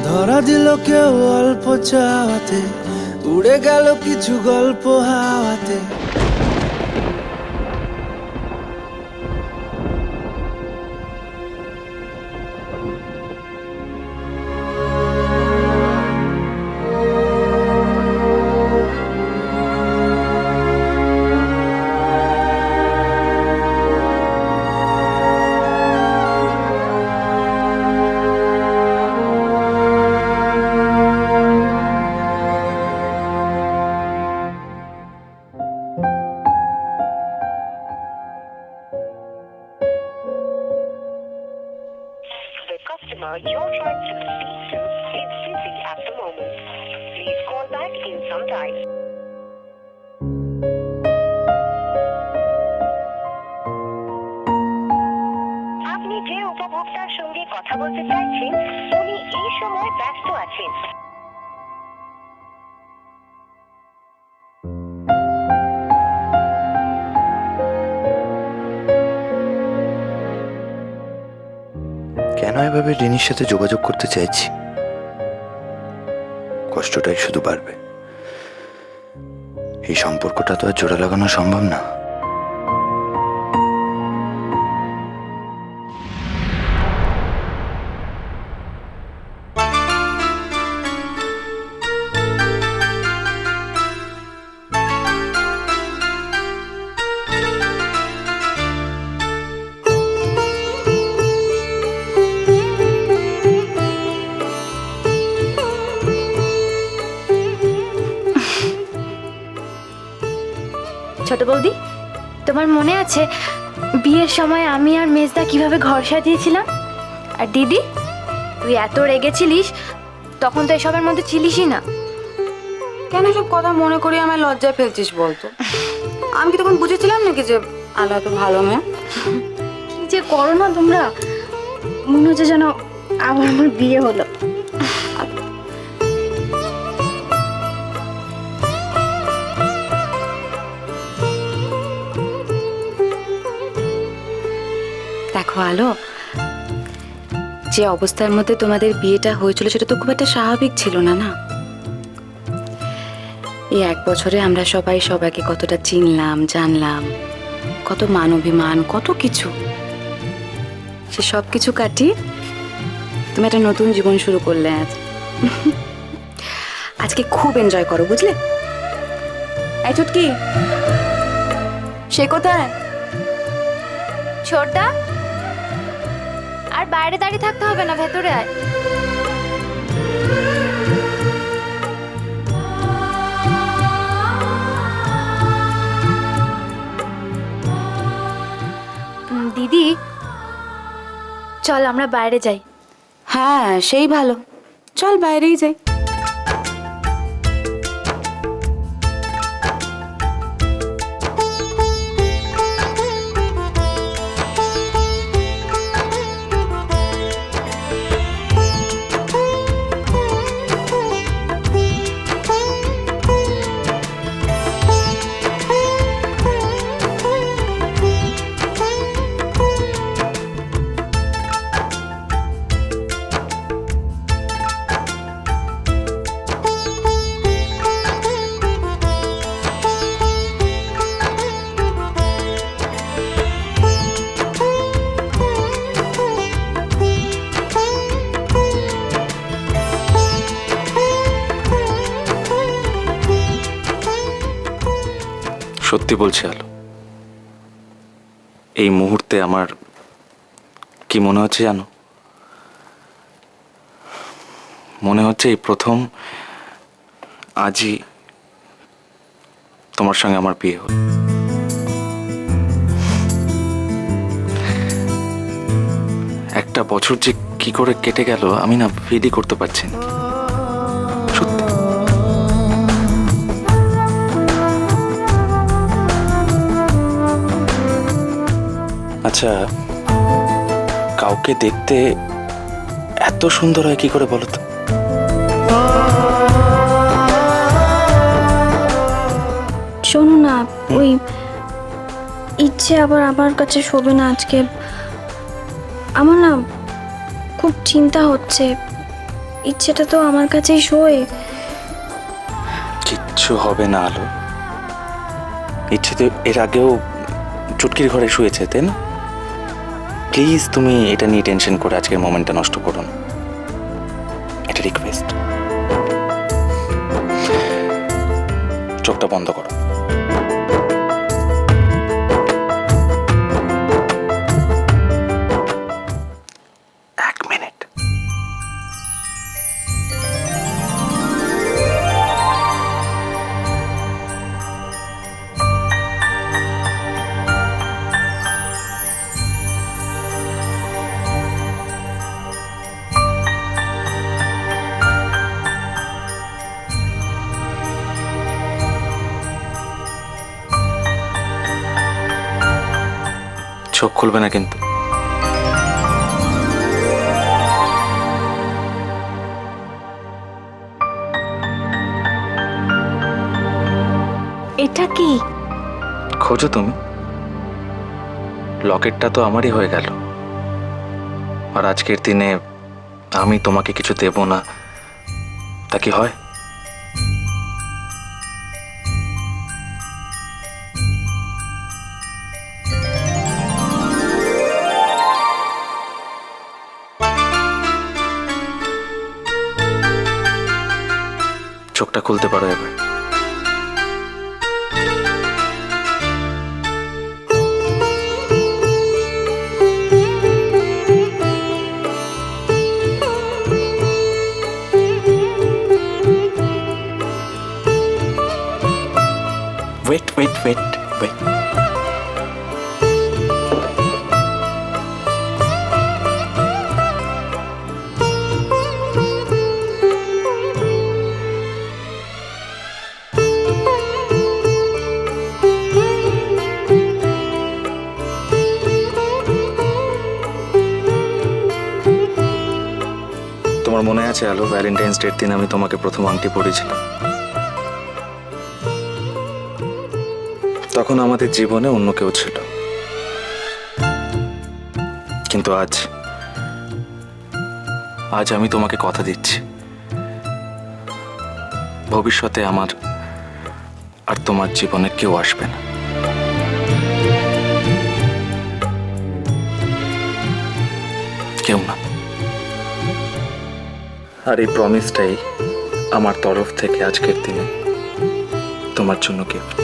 ধরা দিল কেউ অল্প চাওয়াতে, উড়ে গেল কিছু গল্প হাওয়াতে। The customer you're trying to speak to is busy at the moment. Please call back in some time. আপনি যে উপভোক্তার সঙ্গে কথা বলতে চাইছেন উনি এই সময় ব্যস্ত আছেন। কেন এভাবে রিনির সাথে যোগাযোগ করতে চাইছি? কষ্টটাই শুধু বাড়বে। এই সম্পর্কটা তো আর জোড়া লাগানো সম্ভব না। ছোট বৌদি, তোমার মনে আছে বিয়ের সময় আমি আর মেজদা কিভাবে ঘর সাজিয়েছিলাম? আর দিদি, তুই এত রেগেছিলিস, তখন তো এসবের মধ্যে ছিলিসই না। কেন সব কথা মনে করি আমায় লজ্জায় ফেলছিস বলতো? আমি কি তখন বুঝেছিলাম নাকি যে আলো এত ভালো মেয়ে? কি যে করো না তোমরা, মনে হচ্ছে যেন আবার আমার বিয়ে হলো। দেখো আলো, যে অবস্থার মধ্যে তোমাদের বিয়েটা হয়েছিল সেটা তো খুব একটা স্বাভাবিক ছিল না। না, এই 1 বছরে আমরা সবাই সবাইকে কতটা চিনলাম, জানলাম, কত মান অভিমান, কত কিছু। সে সব কিছু কাটিয়ে তুমি একটা নতুন জীবন শুরু করলে আজ। আজকে খুব এনজয় করো, বুঝলে? এই চুটকি, সে কোথায়? ছোটদা, আর বাইরে দাঁড়িয়ে থাকতে হবে না, ভেতরে আয়। দিদি, চল আমরা বাইরে যাই। হ্যাঁ, সেই ভালো, চল বাইরেই যাই। সত্যি বলছি আলো, এই মুহূর্তে আমার কি মনে হচ্ছে জানো? মনে হচ্ছে এই প্রথম আজই তোমার সঙ্গে আমার বিয়ে হলো। একটা বছর যে কি করে কেটে গেল আমি না ফিলই করতে পারছি না। সত্যি। আচ্ছা, কাউকে দেখতে এত সুন্দর হয় কি করে বলো তো? শোনো না, ওই ইচ্ছে আবার আমার কাছে শোবে না আজকে। আমার না খুব চিন্তা হচ্ছে, ইচ্ছেটা তো আমার কাছেই শোয়। কিচ্ছু হবে না আলো, ইচ্ছে তো এর আগেও চুটকির ঘরে শুয়েছে, তাই না? প্লিজ তুমি এটা নিয়ে টেনশন করে আজকের মোমেন্টটা নষ্ট করো না, এটা রিকোয়েস্ট। চোখটা বন্ধ করো। এক মিনিট। চোখ খুলবে না কিন্তু। এটা কি? খোঁজো তুমি, লকেটটা তো আমারই হয়ে গেল, আর আজকের দিনে আমি তোমাকে কিছু দেব না, তা কি হয়? চোখটা খুলতে পারো এবার। Wait, wait, wait, wait. তোমার মনে আছে আলো, ভ্যালেন্টাইন্স ডের দিন আমি তোমাকে প্রথম আংটি পরিয়েছিলাম। তখন আমাদের জীবনে অন্য কেউ ছিল, কিন্তু আজ আমি তোমাকে কথা দিচ্ছি, ভবিষ্যতে আমার আর তোমার জীবনে কেউ আসবে না। কেউ না। আর এই প্রমিসটাই আমার তরফ থেকে আজকের দিনে তোমার জন্য গিফট।